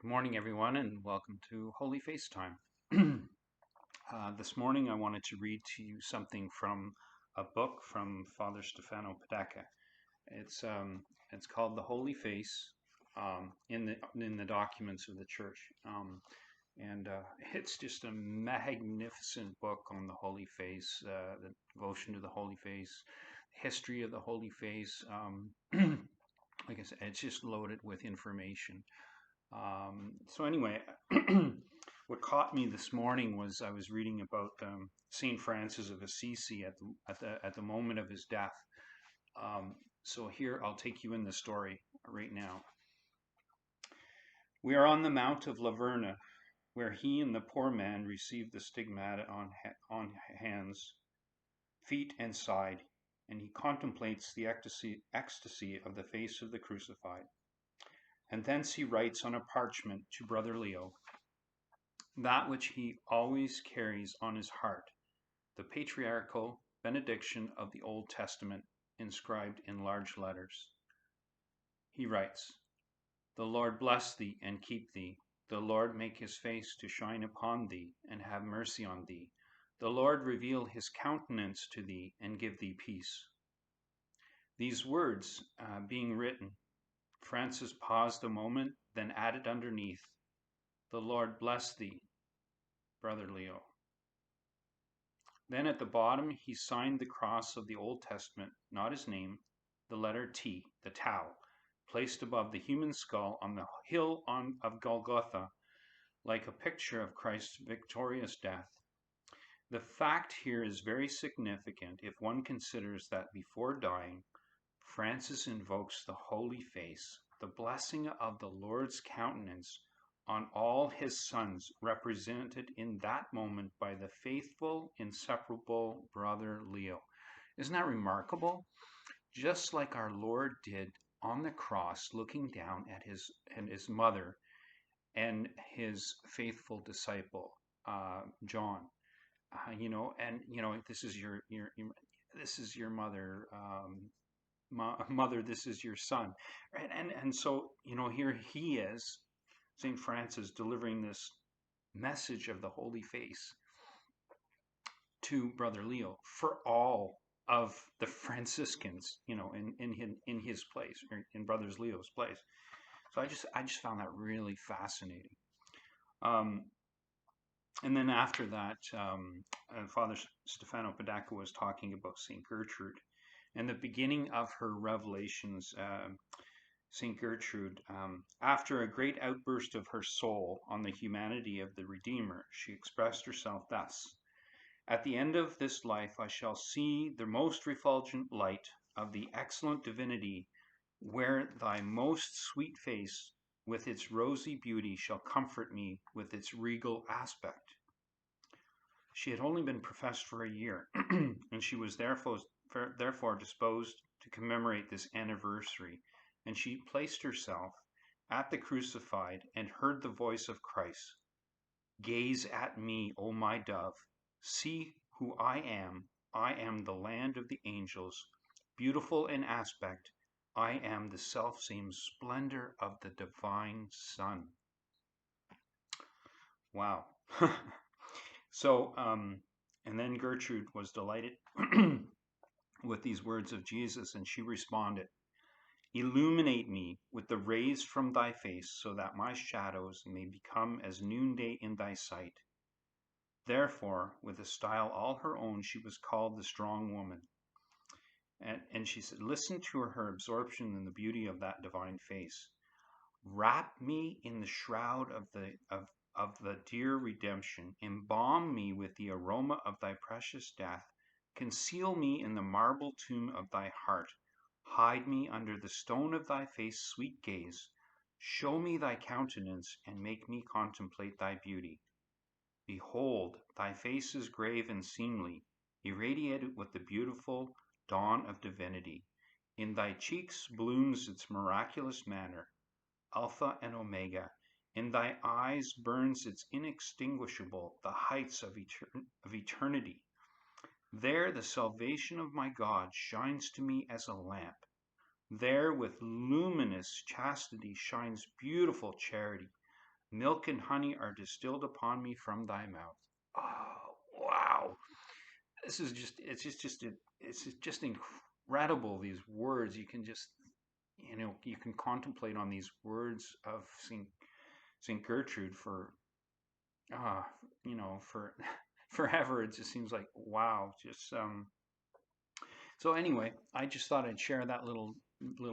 Good morning, everyone, and welcome to Holy Face Time. This morning, I wanted to read to you something from a book from Father Stefano Pedica. It's called The Holy Face in the documents of the Church, and it's just a magnificent book on the Holy Face, the devotion to the Holy Face, history of the Holy Face. Like I said, it's just loaded with information. So anyway, what caught me this morning was I was reading about Saint Francis of Assisi at the moment of his death. So here I'll take you in the story right now. We are on the Mount of Laverna, where he and the poor man received the stigmata on hands, feet, and side, and he contemplates the ecstasy of the face of the crucified. And thence he writes on a parchment to Brother Leo that which he always carries on his heart, the patriarchal benediction of the Old Testament inscribed in large letters. He writes, "The Lord bless thee and keep thee. The Lord make his face to shine upon thee and have mercy on thee. The Lord reveal his countenance to thee and give thee peace." These words being written, Francis paused a moment, then added underneath, "The Lord bless thee, Brother Leo." Then at the bottom he signed the cross of the Old Testament, not his name, the letter T, the Tau, placed above the human skull on the hill of Golgotha, like a picture of Christ's victorious death. The fact here is very significant if one considers that before dying, Francis invokes the Holy Face, the blessing of the Lord's countenance on all his sons, represented in that moment by the faithful, inseparable Brother Leo. Isn't that remarkable? Just like our Lord did on the cross, looking down at his mother and his faithful disciple, John. This is this is your mother. Mother, this is your son, right? And so here he is, St. Francis, delivering this message of the Holy Face to Brother Leo for all of the Franciscans, in his place, or in Brother Leo's place. So I just found that really fascinating. And then after that, Father Stefano Pedica was talking about St. Gertrude and the beginning of her revelations. St. Gertrude, after a great outburst of her soul on the humanity of the Redeemer, she expressed herself thus: "At the end of this life I shall see the most refulgent light of the excellent divinity, where thy most sweet face with its rosy beauty shall comfort me with its regal aspect." She had only been professed for a year, and she was therefore disposed to commemorate this anniversary, and she placed herself at the crucified and heard the voice of Christ: "Gaze at me, O my dove, see who I am the land of the angels, beautiful in aspect, I am the selfsame splendor of the divine Son." Wow. So, and then Gertrude was delighted with these words of Jesus, and she responded, "Illuminate me with the rays from thy face, so that my shadows may become as noonday in thy sight." Therefore, with a style all her own, she was called the strong woman. And she said, listen to her absorption in the beauty of that divine face. "Wrap me in the shroud of the dear redemption. Embalm me with the aroma of thy precious death. Conceal me in the marble tomb of thy heart. Hide me under the stone of thy face sweet gaze. Show me thy countenance, and make me contemplate thy beauty. Behold, thy face is grave and seemly, irradiated with the beautiful dawn of divinity. In thy cheeks blooms its miraculous manner, Alpha and Omega. In thy eyes burns its inextinguishable, the heights of eternity. There the salvation of my God shines to me as a lamp. There with luminous chastity shines beautiful charity. Milk and honey are distilled upon me from thy mouth. Oh, wow. This is it's just incredible, these words. You can just, you can contemplate on these words of St. Gertrude for, uh, for forever. It just seems like, wow. Just, so anyway, I just thought I'd share that little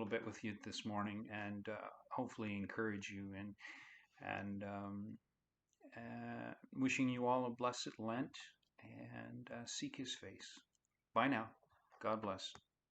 bit with you this morning, and hopefully encourage you, and wishing you all a blessed Lent, and seek His face. Bye now. God bless.